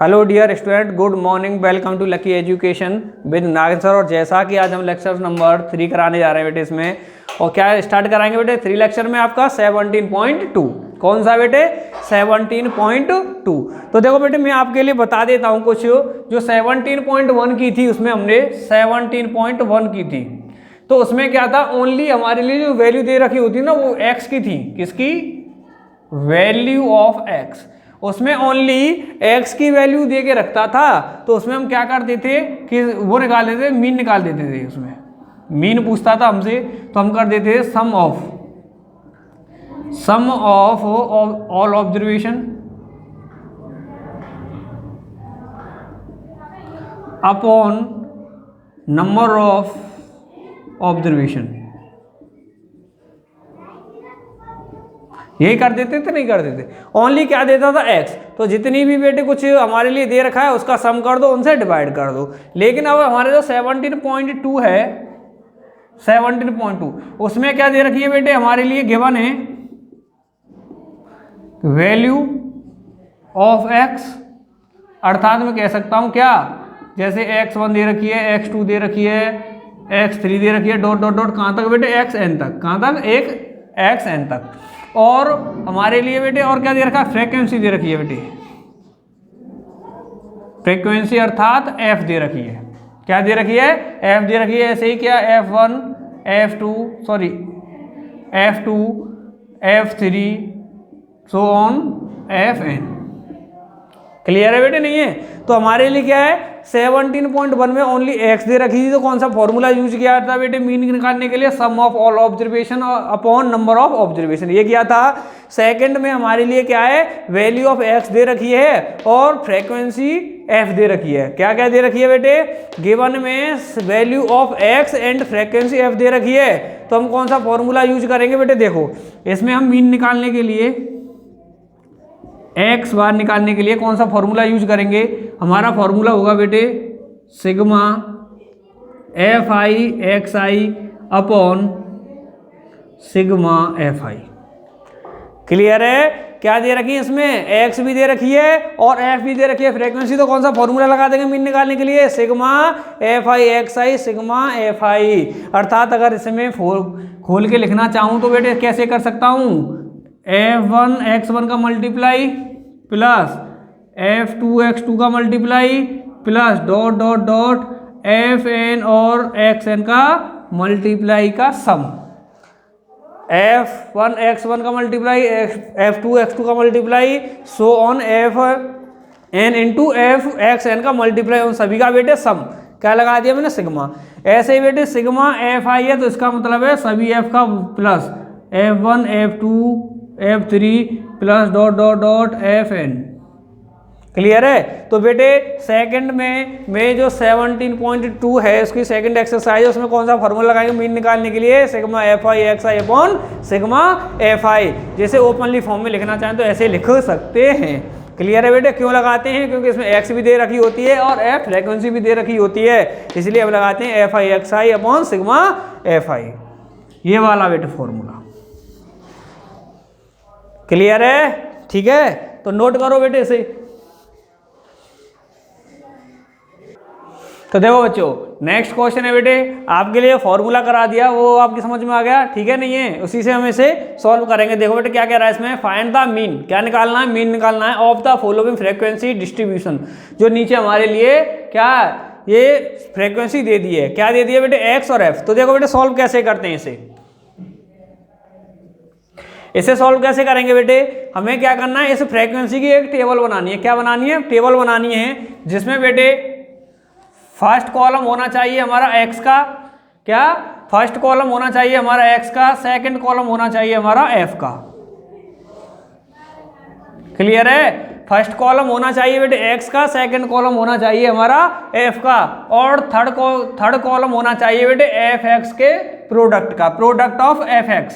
Hello dear student, good morning, welcome to lucky education with Nagendra sir. और जैसा कि आज हम लेक्चर नंबर 3 कराने जा रहे हैं बेटे इसमें, और क्या स्टार्ट कराएंगे बेटे 3 लेक्चर में आपका 17.2। कौन सा बेटे? 17.2। तो देखो बेटे मैं आपके लिए बता देता हूँ कुछ जो 17.1 की थी, उसमें हमने 17.1 की थी। तो उसमें क्या था, ओनली हमारे लिए जो वैल्यू दे रखी होती है ना वो एक्स की थी। किसकी? Value of x. उसमें ओनली एक्स की वैल्यू दे के रखता था। तो उसमें हम क्या करते थे कि वो निकाल देते थे, मीन निकाल देते थे। उसमें मीन पूछता था हमसे तो हम कर देते थे sum of all observation upon number of observation. यही कर देते थे, नहीं कर देते। ओनली क्या देता था? एक्स। तो जितनी भी बेटे कुछ हमारे लिए दे रखा है उसका सम कर दो, उनसे डिवाइड कर दो। लेकिन अब हमारे जो 17.2 है, 17.2, उसमें क्या दे रखी है बेटे? हमारे लिए गिवन है वैल्यू ऑफ एक्स, अर्थात मैं कह सकता हूं क्या, जैसे x1 दे रखी है, x2 दे रखी है, x3 दे रखी है, डॉट डॉट डॉट कहां तक बेटे? xn तक। कहां तक? एक xn तक। और हमारे लिए बेटे और क्या दे रखा है? फ्रीक्वेंसी दे रखी है बेटे, फ्रीक्वेंसी अर्थात f दे रखी है। क्या दे रखी है? f दे रखी है। ऐसे ही क्या, f1 f2 sorry f2 f3 so on fn। Clear है बेटे? नहीं है? तो हमारे लिए क्या है, 17.1 में ओनली एक्स दे रखी थी। तो कौन सा फॉर्मूला यूज किया था बेटे मीन निकालने के लिए? Sum of all observation upon number of observation. ये किया था। सेकंड में हमारे लिए क्या है, वैल्यू ऑफ एक्स दे रखी है और फ्रीक्वेंसी एफ दे रखी है। क्या क्या दे रखी है बेटे? गिवन में value of x and frequency f दे रखी है। तो हम कौन सा फॉर्मूला यूज करेंगे बेटे? देखो इसमें हम मीन निकालने के लिए, एक्स बार निकालने के लिए कौन सा फॉर्मूला यूज करेंगे? हमारा फॉर्मूला होगा बेटे sigma F I x I upon sigma F I. Clear है? क्या दे रखी है इसमें? एक्स भी दे रखी है और एफ भी दे रखी है। फ्रीक्वेंसी तो कौन सा फॉर्मूला लगा देंगे मीन निकालने के लिए? Sigma F I x I sigma F I. अर्थात अगर इसमें खोल के लिखना चाहूं तो बेटे कैसे कर सकता हूं? f1 x1 का मल्टीप्लाई प्लस f2 x2 का multiply plus dot dot dot fn और xn का मल्टीप्लाई का सम। f1 x1 का मल्टीप्लाई, f2 x2 का multiply, so on fn into xn का मल्टीप्लाई, उन सभी का बेटे सम। क्या लगा दिया मैंने? सिग्मा। ऐसे ही बेटे सिग्मा एफ आई है तो इसका मतलब है सभी f का plus f1 f2 f3 plus dot dot dot fn। Clear है? तो बेटे सेकंड में जो 17.2 है उसकी सेकंड एक्सरसाइज, उसमें कौन सा फॉर्मूला लगाएंगे मीन निकालने के लिए? Sigma F I x I upon sigma F I. जैसे ओपनली फॉर्म में लिखना चाहें तो ऐसे लिख सकते हैं। क्लियर है बेटे? क्यों लगाते हैं? क्योंकि इसमें एक्स भी दे रखी होती है और एफ फ्रीक्वेंसी भी दे रखी होती है, इसलिए हम लगाते हैं F I x I upon sigma F I. ये वाला बेटे फॉर्मूला। क्लियर है? ठीक है, तो नोट करो बेटे इसे। तो देखो बच्चों, नेक्स्ट क्वेश्चन है बेटे आपके लिए, फॉर्मूला करा दिया, वो आपकी समझ में आ गया? ठीक है, नहीं है? उसी से हम इसे सॉल्व करेंगे। देखो बेटे क्या कह रहा है इसमें, फाइंड द मीन। क्या निकालना है? मीन निकालना है of the following frequency distribution. जो नीचे हमारे लिए क्या ये फ्रीक्वेंसी दे दी है, क्या दे दी है बेटे? एक्स और एफ। तो देखो बेटे सॉल्व कैसे करते हैं इसे सॉल्व कैसे करेंगे बेटे? हमें क्या करना है, इस फ्रीक्वेंसी की एक टेबल बनानी है। क्या बनानी है? टेबल बनानी है जिसमें बेटे फर्स्ट कॉलम होना चाहिए हमारा एक्स का। क्या? फर्स्ट कॉलम होना चाहिए हमारा एक्स का, सेकंड कॉलम होना चाहिए हमारा एफ का। क्लियर है? फर्स्ट कॉलम होना चाहिए बेटे एक्स का, सेकंड कॉलम होना चाहिए हमारा एफ का, और थर्ड कॉलम होना चाहिए बेटे एफ एक्स के प्रोडक्ट का, product of F x,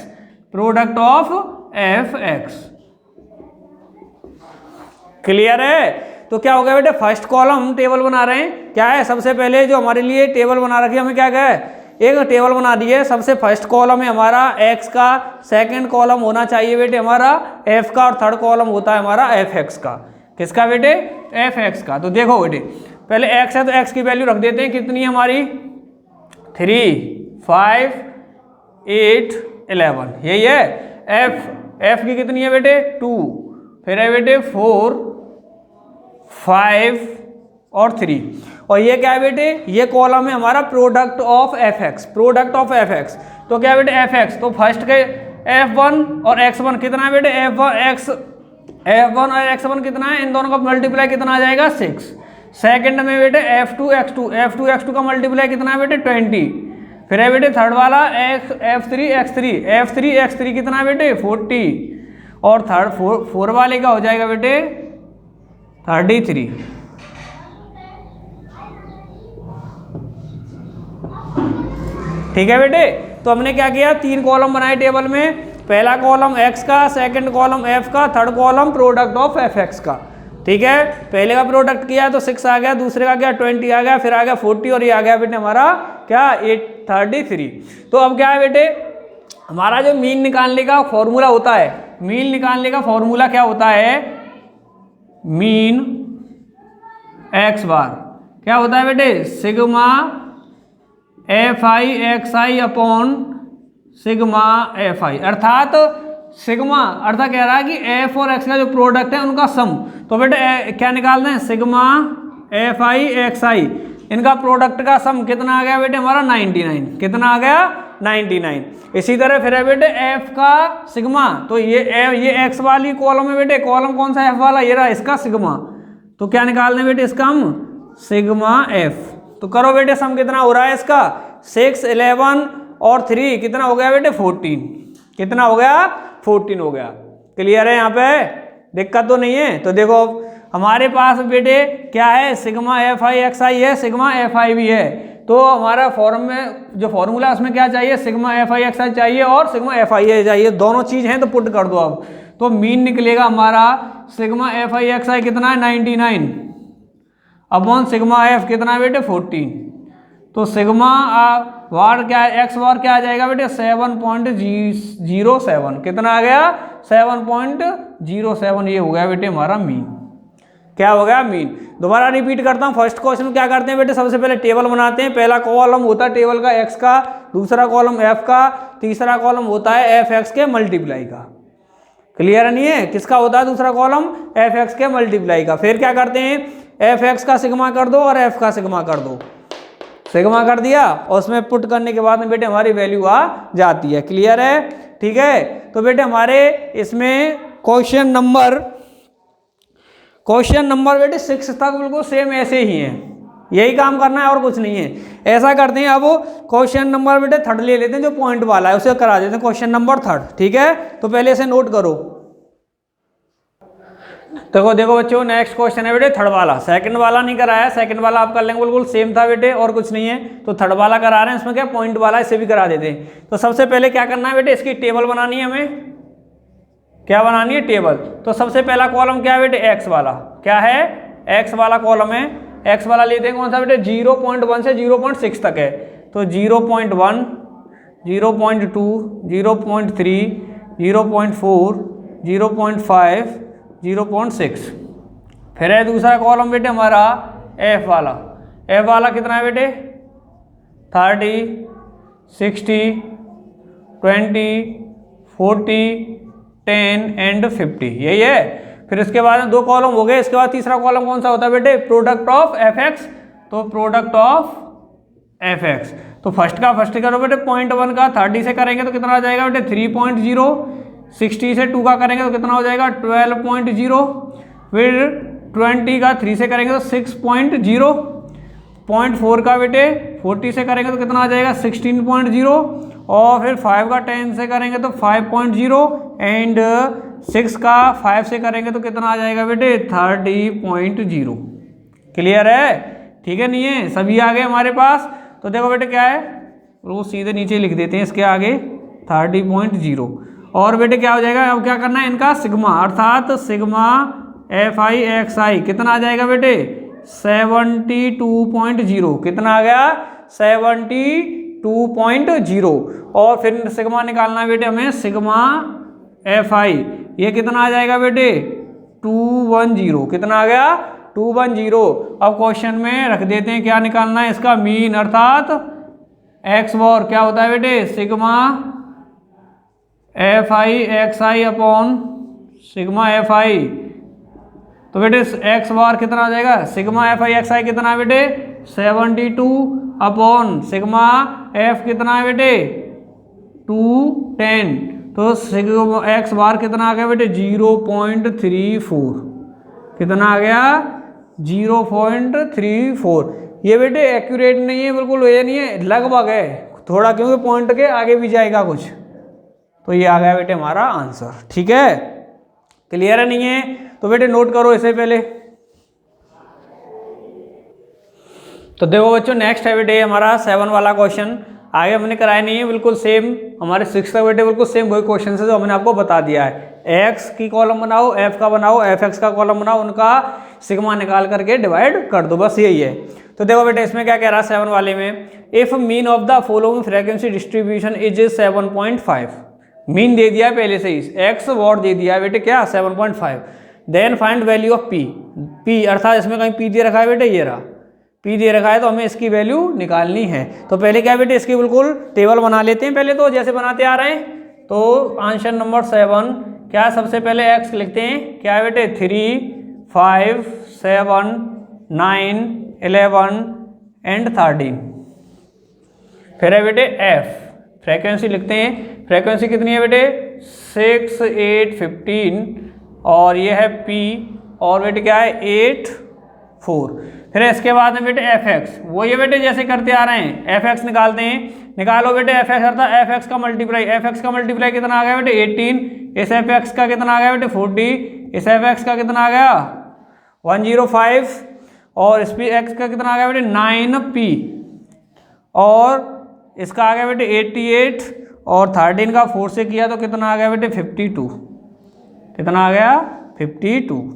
product of F x. Clear है? तो क्या हो गया बेटे, फर्स्ट कॉलम टेबल बना रहे हैं। क्या है? सबसे पहले जो हमारे लिए टेबल बना रखी है, हमें क्या है, एक टेबल बना दी है। सबसे फर्स्ट कॉलम है हमारा एक्स का, सेकंड कॉलम होना चाहिए बेटे हमारा एफ का, और थर्ड कॉलम होता है हमारा एफ एक्स का। किसका बेटे, एफ एक्स का। तो देखो बेटे पहले एक्स है तो एक्स की वैल्यू रख देते हैं, कितनी है हमारी 3, 5, 8, 11, यही है। एफ की कितनी है बेटे 2, फिर है बेटे 4, 5 और 3, और ये क्या है बेटे, ये कॉलम है हमारा product of F x, product of F x. तो क्या है बेटे एफ एक्स, तो फर्स्ट के f1 और x1 कितना है बेटे, f1 और x1 कितना है, इन दोनों का मल्टीप्लाई कितना आ जाएगा 6। सेकंड में बेटे f2 x2 का मल्टीप्लाई कितना है बेटे 20। फिर है बेटे थर्ड वाला f3 x3 कितना है बेटे 40, और थर्ड फोर वाले का हो जाएगा बेटे 33। ठीक है बेटे, तो हमने क्या किया, 3 कॉलम बनाए टेबल में, पहला कॉलम x का, सेकंड कॉलम f का, third column product of F x का। ठीक है, पहले का प्रोडक्ट किया तो 6 आ गया, दूसरे का क्या 20 आ गया, फिर आ गया 40 और ये आ गया बेटे हमारा क्या 33। तो अब क्या है बेटे, हमारा जो मीन निकालने का फॉर्मूला होता है, मीन निकालने का फॉर्मूला क्या होता है, मीन x बार क्या होता है बेटे, sigma F I x I upon sigma F I, अर्थात सिग्मा अर्थात कह रहा है कि एफ और एक्स का जो प्रोडक्ट है उनका सम। तो बेटे क्या निकालना है, सिग्मा एफ आई एक्स आई, इनका प्रोडक्ट का सम कितना आ गया बेटे हमारा 99, कितना आ गया 99। इसी तरह फिर है बेटे एफ का सिग्मा, तो ये एक्स वाली कॉलम है बेटे, कॉलम कौन सा एफ वाला, ये रहा इसका सिग्मा। तो क्या निकालना है बेटे इसका हम, सिग्मा एफ। तो करो बेटे सम कितना हो रहा है इसका, 6, 11 और 3 कितना हो गया बेटे 14, कितना हो गया 14 हो गया। क्लियर है, यहाँ पे दिक्कत तो नहीं है। तो देखो हमारे पास बेटे क्या है, सिग्मा एफ आई एक्स आई है, सिग्मा एफ आई भी है। तो हमारा फॉर्म में जो फॉर्मूला उसमें क्या चाहिए, सिग्मा एफ आई एक्स आई चाहिए और सिग्मा एफ आई ए चाहिए, दोनों चीज़ हैं तो पुट कर दो अब। तो मीन निकलेगा हमारा sigma F I x i कितना है 99 अपॉन सिग्मा एफ कितना है बेटे 14। तो सिग्मा वार क्या है, एक्स वार क्या आ जाएगा बेटे 7.07, कितना आ गया 7.07, ये हो गया बेटे हमारा मीन। क्या हो गया मीन। दोबारा रिपीट करता हूँ, फर्स्ट क्वेश्चन में क्या करते हैं बेटे, सबसे पहले टेबल बनाते हैं। पहला कॉलम होता है टेबल का एक्स का, दूसरा कॉलम एफ का, तीसरा कॉलम होता है एफ एक्स के मल्टीप्लाई का। क्लियर नहीं है, किसका होता है दूसरा कॉलम, एफ एक्स के मल्टीप्लाई का। फिर क्या करते हैं, एफ एक्स का सिग्मा कर दो और एफ का सिग्मा कर दो, सिग्मा कर दिया और उसमें पुट करने के बाद में बेटे हमारी वैल्यू आ जाती है। क्लियर है, ठीक है। तो बेटे हमारे इसमें क्वेश्चन नंबर बेटे 6 तक बिल्कुल सेम ऐसे ही हैं, यही काम करना है और कुछ नहीं है। ऐसा करते हैं, अब क्वेश्चन नंबर बेटे 3 ले लेते हैं, जो पॉइंट वाला है उसे करा देते हैं, क्वेश्चन नंबर 3। ठीक है, तो पहले इसे नोट करो। देखो बच्चों, नेक्स्ट क्वेश्चन है बेटे 3rd वाला, सेकंड वाला नहीं कराया, सेकंड वाला आप कर लेंगे, बिल्कुल सेम था बेटे और कुछ नहीं है। तो 3rd वाला करा रहे हैं, इसमें क्या पॉइंट वाला, इसे भी करा देते हैं। तो सबसे पहले क्या करना है बेटे, इसकी टेबल बनानी है हमें, क्या बनानी है टेबल। तो सबसे पहला कॉलम क्या है बेटे, एक्स वाला, क्या है एक्स वाला कॉलम है। एक्स वाला लेते हैं कौन सा बेटे, 0.1 से 0.6 तक है। तो 0.1, 0.2, 0.3, 0.4, 0.5, 0.6। फिर है दूसरा कॉलम बेटे हमारा एफ वाला, एफ वाला कितना है बेटे 30, 60, 20, 40, 10 एंड 50, यही है। फिर इसके बाद 2 कॉलम हो गए। इसके बाद तीसरा कॉलम कौन सा होता है बेटे, प्रोडक्ट ऑफ एफ एक्स। तो प्रोडक्ट ऑफ एफ एक्स, तो फर्स्ट करो बेटे 0.1 का 30 से करेंगे तो कितना आ जाएगा बेटे 3.0, 60 से 2 का करेंगे तो कितना हो जाएगा 12.0, फिर 20 का 3 से करेंगे तो 6.0, 0.4 का बेटे 40 से करेंगे तो कितना आ जाएगा 16.0, और फिर 5 का 10 से करेंगे तो 5.0, एंड 6 का 5 से करेंगे तो कितना आ जाएगा बेटे 30.0। क्लियर है, ठीक है नहीं है, सभी आ गए हमारे पास। तो देखो बेटे क्या है, वो सीधे नीचे लिख देते हैं इसके आगे 30.0, और बेटे क्या हो जाएगा, अब क्या करना है इनका सिग्मा, अर्थात sigma F I x i कितना आ जाएगा बेटे 72.0, कितना आ गया 72.0, और फिर सिग्मा निकालना है बेटे हमें, सिग्मा एफ आई ये कितना आ जाएगा बेटे 210, कितना आ गया 210। अब क्वेश्चन में रख देते हैं क्या निकालना है इसका मीन, अर्थात एक्स बार क्या होता है बेटे sigma F I x I upon sigma F I. तो बेटे एक्स बार कितना आ जाएगा sigma F I x i कितना है बेटे 72 अपॉन सिग्मा एफ कितना है बेटे 210। तो सिग्मा एक्स बार कितना आ गया बेटे 0.34, कितना आ गया 0.34। ये बेटे एक्यूरेट नहीं है, बिल्कुल ये नहीं है, लगभग है थोड़ा, क्योंकि पॉइंट के आगे भी जाएगा कुछ। तो ये आ गया बेटे हमारा आंसर। ठीक है, क्लियर है नहीं है? तो बेटे नोट करो इसे पहले। तो देखो बच्चों नेक्स्ट है बेटे हमारा 7 वाला क्वेश्चन। आगे हमने कराया नहीं है, बिल्कुल सेम हमारे 6 का बेटे बिल्कुल सेम वही क्वेश्चन है जो हमने आपको बता दिया है। एक्स की कॉलम बनाओ, एफ का बनाओ, एफ एक्स का कॉलम बनाओ, उनका सिग्मा निकाल करके डिवाइड कर दो, बस यही है। तो देखो बेटे इसमें क्या कह रहा है 7 वाले में, if mean of the following frequency distribution is 7.5, mean they दिया है पहले से ही, एक्स वॉट दे दिया है बेटे क्या 7.5, then find value of P. P अर्थात इसमें कहीं पी दे रखा है बेटे, ये रहा पी दे रखा है, तो हमें इसकी वैल्यू निकालनी है। तो पहले क्या बेटे इसकी बिल्कुल टेबल बना लेते हैं पहले, तो जैसे बनाते आ रहे हैं। तो आंसर नंबर 7 क्या, सबसे पहले एक्स लिखते हैं क्या है बेटे 3, 5, 7, 9, 11 एंड 13। फिर है बेटे एफ, फ्रीक्वेंसी लिखते हैं, फ्रीक्वेंसी कितनी है बेटे 6, 8, 15, और ये है पी, और बेटे क्या है 8, 4। फिर इसके बाद में बेटे एफ एक्स, वो ये बेटे जैसे करते आ रहे हैं, एफ एक्स निकालते हैं, निकालो बेटे एफ एक्स अर्थात एफ एक्स का मल्टीप्लाई, एफ एक्स का मल्टीप्लाई कितना आ गया बेटे 18, इस एफ एक्स का कितना आ गया बेटे 40, इस एफ एक्स का कितना आ गया 105, और इस पी एक्स का कितना आ गया बेटे 9p, और इसका आ गया बेटे 88, और 13 का 4 से किया तो कितना आ गया बेटे 52, कितना आ गया 52।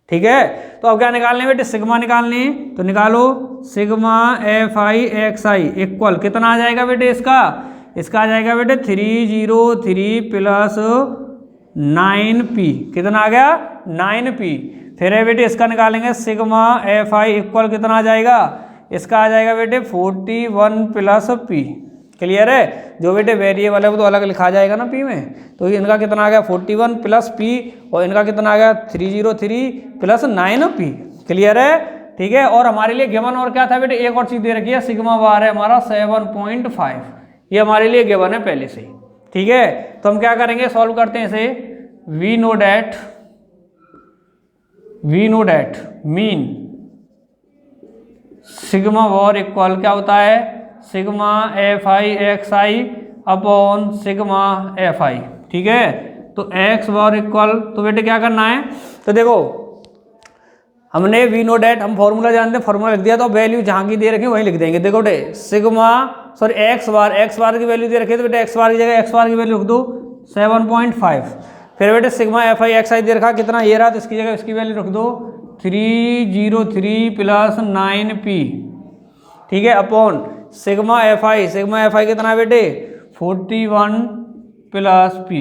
ठीक है, तो अब क्या निकालने बेटे सिग्मा निकालने, तो निकालो sigma F I x I equal कितना आ जाएगा बेटे इसका आ जाएगा बेटे 303 प्लस 9p, कितना आ गया 9p। फिर है बेटे इसका निकालेंगे सिग्मा एफ आई इक्वल कितना आ जाएगा, इसका आ जाएगा बेटे 41 प्लस p। क्लियर है, जो बेटे वेरिएबल है वो तो अलग लिखा जाएगा ना p में, तो इनका कितना आ गया 41 प्लस p, और इनका कितना आ गया 303 प्लस 9p। क्लियर है, ठीक है। और हमारे लिए गिवन और क्या था बेटे, एक और चीज़ दे रखी है, सिग्मा बार है हमारा 7.5, ये हमारे लिए गिवन है पहले से ही। ठीक है, तो हम क्या करेंगे, सॉल्व करते हैं इसे। We know that mean sigma bar equal क्या होता है sigma F I x I upon sigma F I. ठीक है, तो एक्स बार इक्वल, तो बेटे क्या करना है, तो देखो हमने वी नो डैट, हम फॉर्मूला जानते हैं, फॉर्मूला लिख दिया, तो वैल्यू जहाँ की दे रखी है वहीं लिख देंगे। देखो बेटे सिग्मा सॉरी एक्स बार की वैल्यू दे रखी है, तो बेटे एक्स बार की जगह एक्स बार की वैल्यू लिख दो 7.5। फिर बेटे सिग्मा एफ आई एक्स आई दे रखा कितना, ये रहा, तो इसकी जगह इसकी वैल्यू रख दो 303 प्लस 9p। ठीक है, अपॉन सिग्मा एफ आई कितना है बेटे 41 प्लस p,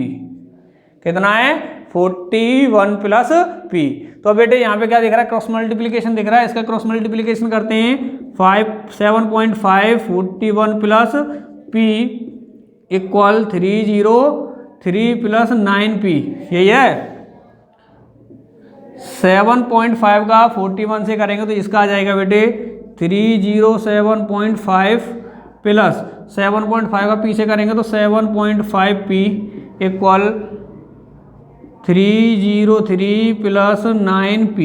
कितना है 41 प्लस p। तो बेटे यहाँ पे क्या दिख रहा है, क्रॉस मल्टीप्लिकेशन दिख रहा है, इसका क्रॉस मल्टीप्लिकेशन करते हैं 7.5 41 plus p equal 303 plus 9p, यही है। 7.5 का 41 से करेंगे तो इसका आ जाएगा बेटे 307.5 प्लस 7.5 का p से करेंगे तो 7.5p इक्वल 303 प्लस 9p।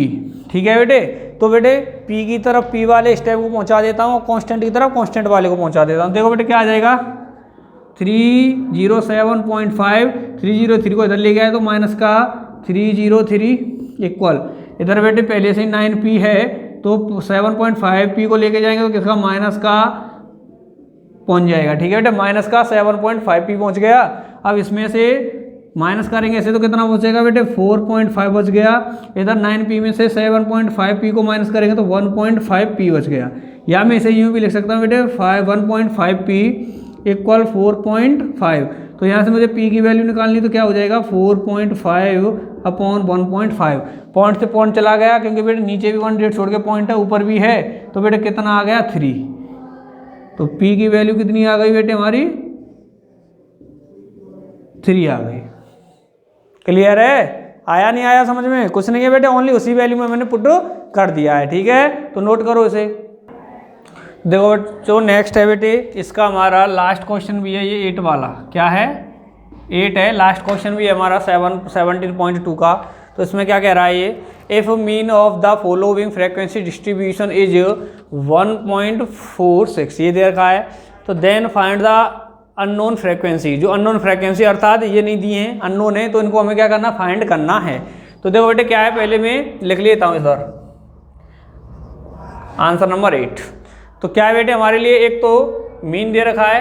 ठीक है बेटे, तो बेटे p की तरफ p वाले स्टेप को पहुंचा देता हूँ, कांस्टेंट की तरफ कांस्टेंट वाले को पहुंचा देता हूँ। देखो बेटे क्या आ जाएगा 307.5, 303 को इधर ले गया है तो माइनस का 303 इक्वल, इधर बेटे पहले से ही 9p है तो 7.5p को लेके जाएंगे तो किसका माइनस का पहुंच जाएगा। ठीक है बेटे, माइनस का 7.5p पहुंच गया। अब इसमें से माइनस करेंगे ऐसे तो कितना बचेगा बेटे 4.5 बच गया, इधर 9p में से 7.5p को माइनस करेंगे तो 1.5p बच गया, या मैं इसे यूँ भी लिख सकता हूँ बेटे 1.5p इक्वल 4.5। तो यहाँ से मुझे पी की वैल्यू निकालनी, तो क्या हो जाएगा 4.5 अपॉन 1.5। पॉइंट से पॉइंट चला गया, क्योंकि बेटे नीचे भी 1 छोड़ के पॉइंट है, ऊपर भी है, तो बेटे कितना आ गया 3। तो पी की वैल्यू कितनी आ गई बेटे हमारी 3 आ गई। क्लियर है? आया नहीं आया समझ में? कुछ नहीं है बेटे, ओनली उसी वैल्यू में मैंने पुट कर दिया है। ठीक है, तो नोट करो इसे। देखो जो नेक्स्ट है बेटे, इसका हमारा लास्ट क्वेश्चन भी है, ये 8 वाला। क्या है? 8 है, लास्ट क्वेश्चन भी है हमारा 17.2 का। तो इसमें क्या कह रहा है ये, if mean of the following frequency distribution is 1.46, ये दे रखा है। तो then find the unknown frequency, जो अननोन फ्रीक्वेंसी अर्थात ये नहीं दिए हैं, अननोन है, तो इनको हमें क्या करना, फाइंड करना है। तो देखो बेटे क्या है, पहले मैं लिख लेता हूँ इधर आंसर नंबर 8। तो क्या है बेटे हमारे लिए, एक तो मीन दे रखा है,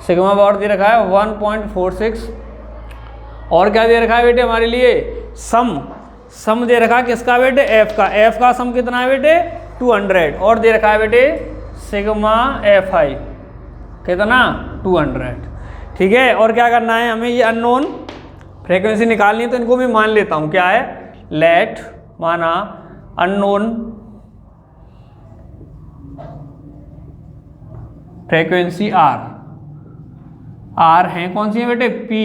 सिग्मा बार दे रखा है 1.46, और क्या दे रखा है बेटे हमारे लिए, सम दे रखा है किसका बेटे, एफ का सम कितना है बेटे 200, और दे रखा है बेटे सिग्मा एफ आई कितना 200। ठीक है, और क्या करना है हमें, ये अननोन फ्रीक्वेंसी निकालनी है, तो इनको मैं मान लेता हूँ। क्या है, लेट माना अननोन फ्रीक्वेंसी आर है, कौन सी है बेटे, पी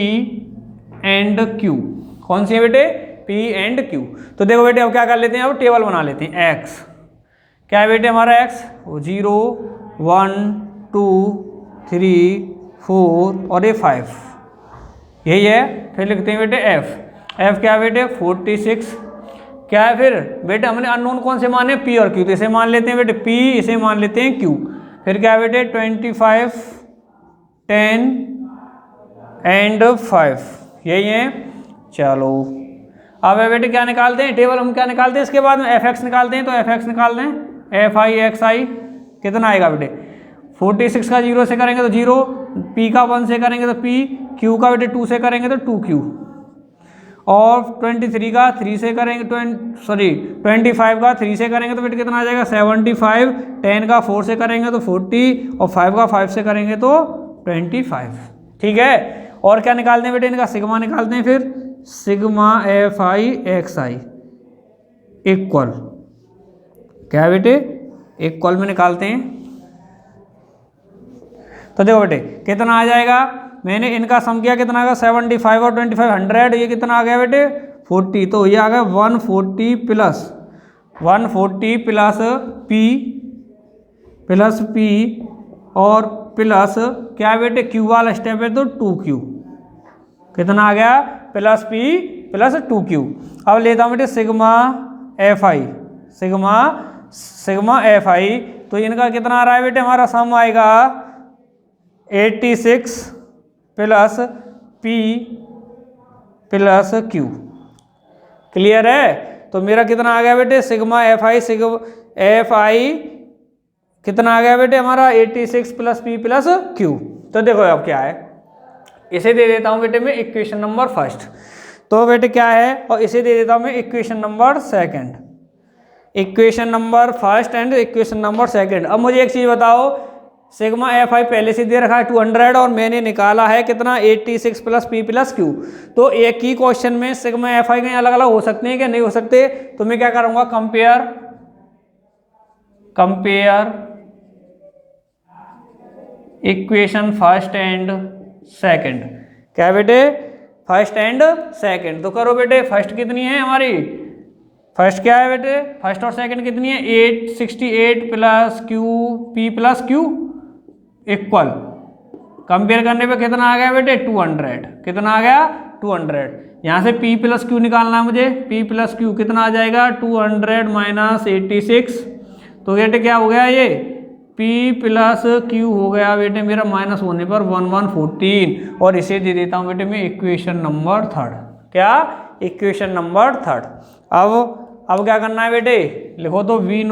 एंड क्यू। कौन सी है बेटे, पी एंड क्यू। तो देखो बेटे अब क्या कर लेते हैं, अब टेबल बना लेते हैं। एक्स क्या है बेटे हमारा, एक्स 0 1 2 3 4 और ये 5, यही है। फिर लिखते हैं बेटे एफ क्या है बेटे 46। क्या है फिर बेटे, हमने अननोन कौन से माने, पी और क्यू, तो इसे मान लेते हैं बेटे पी, इसे मान लेते हैं क्यू। फिर क्या है बेटे 25 10 एंड 5, यही है। चलो अब है बेटे क्या निकालते हैं, टेबल हम क्या निकालते हैं, इसके बाद में एफ एक्स निकालते हैं। तो एफ एक्स निकाल दें, एफ आई एक्स आई कितना आएगा बेटे, 46 का 0 से करेंगे तो 0, पी का 1 से करेंगे तो पी, क्यू का बेटे 2 से करेंगे तो 2Q, और 23 का 3 से करेंगे 25 का 3 से करेंगे तो बेटे कितना आ जाएगा 75, 10 का 4 से करेंगे तो 40, और 5 का 5 से करेंगे तो 25। ठीक है, और क्या निकालते हैं बेटे, इनका सिग्मा निकालते हैं। फिर sigma F I x I equal, क्या है बेटे, इक्वल में निकालते हैं। तो देखो बेटे कितना आ जाएगा, मैंने इनका सम किया, कितना आ गया 75 और 25 100, ये कितना आ गया बेटे 40। तो ये आ गया 140 प्लस पी और प्लस क्या बेटे क्यू वाला स्टेप है तो 2Q, कितना आ गया प्लस पी प्लस 2Q। अब लेता हूँ बेटे सिग्मा एफ आई, तो इनका कितना आ रहा है बेटे, हमारा सम आएगा 86 plus p plus Q. Clear है? तो मेरा कितना आ गया बेटे सिग्मा एफ आई कितना आ गया बेटे हमारा 86 प्लस पी प्लस क्यू। तो देखो अब क्या है, इसे दे देता हूँ बेटे मैं इक्वेशन नंबर फर्स्ट। तो बेटे क्या है, और इसे दे देता हूँ मैं equation number second, equation number first and equation number second. अब मुझे एक चीज़ बताओ, सिग्मा एफ आई पहले से दे रखा है 200 और मैंने निकाला है कितना 86 प्लस पी प्लस क्यू। तो एक ही क्वेश्चन में सिग्मा एफ आई कहीं अलग अलग हो सकते हैं क्या, नहीं हो सकते। तो मैं क्या करूँगा, compare equation first and second. क्या बेटे, फर्स्ट एंड सेकंड। तो करो बेटे, फर्स्ट कितनी है हमारी, फर्स्ट क्या है बेटे, फर्स्ट और सेकंड कितनी है 868 plus Q P plus Q equal, compare करने पे कितना आ गया बेटे 200, कितना आ गया 200। यहाँ से p प्लस क्यू निकालना है मुझे, p प्लस क्यू कितना आ जाएगा 200 माइनस 86। तो बेटे क्या हो गया, ये p प्लस क्यू हो गया बेटे मेरा माइनस होने पर 1114, और इसे दे देता हूँ बेटे मैं इक्वेशन नंबर थर्ड। क्या, इक्वेशन नंबर थर्ड। अब क्या करना है बेटे, लिखो तो वी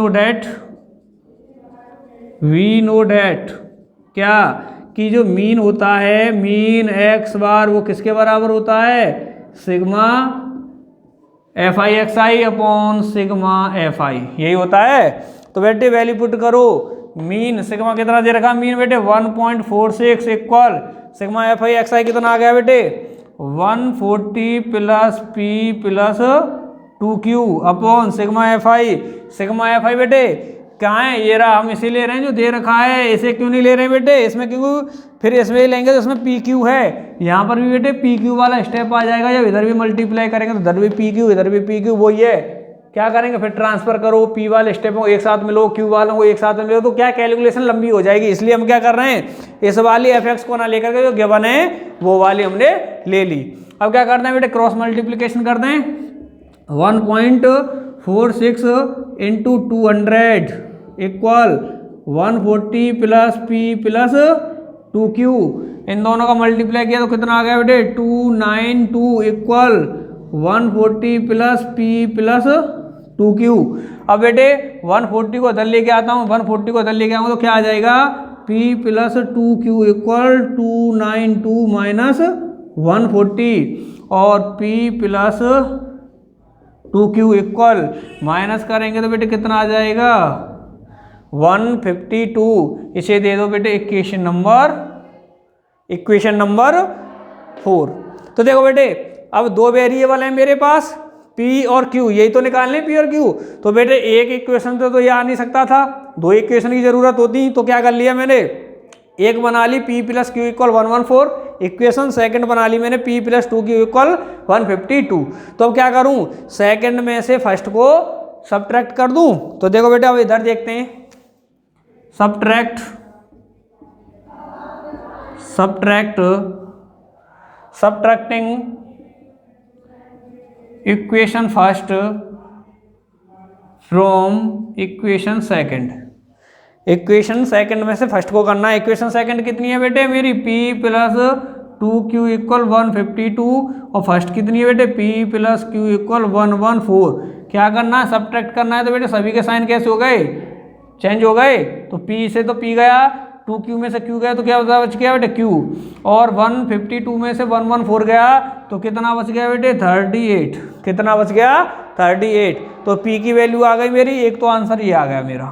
नो डेट क्या कि जो मीन होता है, मीन एक्स बार वो किसके बराबर होता है, sigma F I x I upon sigma F i, यही होता है। तो बेटे वैल्यू पुट करो, मीन सिग्मा कितना दे रखा मीन बेटे 1.46 equal sigma F I x i कितना आ गया बेटे 140 plus p plus 2q upon sigma F i बेटे क्या है ये रहा, हम इसे ले रहे हैं जो दे रखा है, इसे क्यों नहीं ले रहे हैं बेटे, इसमें क्योंकि फिर इसमें लेंगे तो इसमें पी क्यू है, यहाँ पर भी बेटे पी क्यू वाला स्टेप आ जाएगा, जब इधर भी मल्टीप्लाई करेंगे तो इधर भी पी क्यू इधर भी पी क्यू, वही है क्या करेंगे फिर ट्रांसफर करो पी वाले स्टेपों को एक साथ मिलो क्यू वालों को एक साथ मिलो, तो क्या कैलकुलेशन लंबी हो जाएगी, इसलिए हम क्या कर रहे हैं इस वाली एफ एक्स को ना लेकर के जो गिवन है वो वाली हमने ले ली। अब क्या करते हैं बेटे क्रॉस मल्टीप्लीकेशन करते हैं 1.46 into 200 equal 140 plus p plus 2q, इन दोनों का मल्टीप्लाई किया तो कितना आ गया बेटे 292 equal 140 plus p plus 2q। अब बेटे 140 को इधर लेके आता हूँ, 140 को इधर लेके आऊँगा तो क्या आ जाएगा p plus 2q equal 292 minus 140 और p plus 2q equal minus करेंगे तो बेटे कितना आ जाएगा 152, इसे दे दो बेटे इक्वेशन नंबर 4। तो देखो बेटे अब दो वेरिएबल हैं मेरे पास p और q, यही तो निकालने p और q, तो बेटे एक इक्वेशन तो ये आ नहीं सकता था, दो इक्वेशन की जरूरत होती, तो क्या कर लिया मैंने एक बना ली p plus Q equal 114 equation, second बना ली मैंने p प्लस 2q इक्वल 152। तो अब क्या करूं सेकंड में से फर्स्ट को सब्ट्रैक्ट कर दूं, तो देखो बेटा अब इधर देखते हैं subtracting equation first from equation second, equation second में से फर्स्ट को करना है। इक्वेशन सेकंड कितनी है बेटे मेरी p प्लस 2q इक्वल 152 और फर्स्ट कितनी है बेटे p प्लस q इक्वल 114। क्या करना है सब्ट्रैक्ट करना है, तो बेटे सभी के साइन कैसे हो गए चेंज हो गए, तो p से तो p गया 2q में से q गया तो क्या बच गया बेटे q, और 152 में से 114 गया तो कितना बच गया बेटे 38, कितना बच गया 38। तो p की वैल्यू आ गई मेरी, एक तो आंसर ये आ गया मेरा।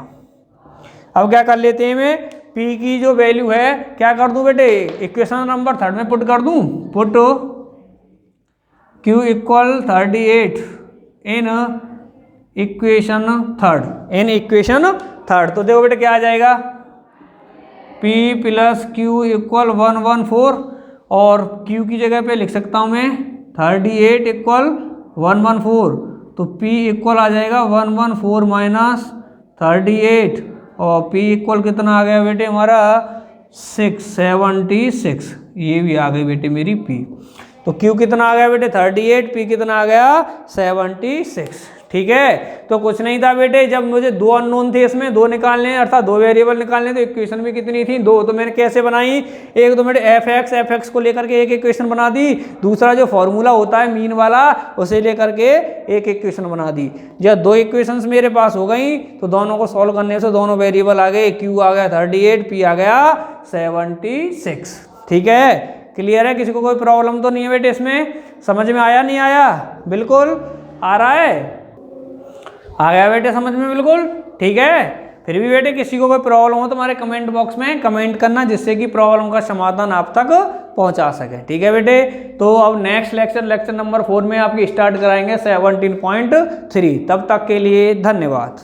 अब क्या कर लेते हैं मैं p की जो वैल्यू है क्या कर दूं बेटे इक्वेशन नंबर थर्ड में पुट कर दूं, put q equal 38 in equation third, तो देखो बेटे क्या आ जाएगा p प्लस q इक्वल 114 और q की जगह पे लिख सकता हूँ मैं 38 इक्वल 114, तो p इक्वल आ जाएगा 114 माइनस 38 और p इक्वल कितना आ गया बेटे हमारा 676, ये भी आ गई बेटे मेरी p। तो q कितना आ गया बेटे 38, p कितना आ गया 76, ठीक है। तो कुछ नहीं था बेटे, जब मुझे दो अननोन थे इसमें दो निकालने अर्थात दो वेरिएबल निकालने, तो इक्वेशन भी कितनी थी दो, तो मैंने कैसे बनाई एक तो मैंने एफ एक्स को लेकर के एक इक्वेशन बना दी, दूसरा जो फॉर्मूला होता है मीन वाला उसे लेकर के एक इक्वेशन बना दी। जब दो इक्वेशंस मेरे पास हो गई तो दोनों को सॉल्व करने से दोनों वेरिएबल आ गए, क्यू आ गया 38, पी आ गया 76, ठीक है। क्लियर है, किसी को कोई प्रॉब्लम तो नहीं है बेटे इसमें, समझ में आया नहीं आया, बिल्कुल आ रहा है, आ गया बेटे समझ में बिल्कुल, ठीक है। फिर भी बेटे किसी को कोई प्रॉब्लम हो तो हमारे कमेंट बॉक्स में कमेंट करना, जिससे कि प्रॉब्लम का समाधान आप तक पहुंचा सके, ठीक है बेटे। तो अब नेक्स्ट लेक्चर नंबर 4 में आपकी स्टार्ट कराएंगे 17.3। तब तक के लिए धन्यवाद।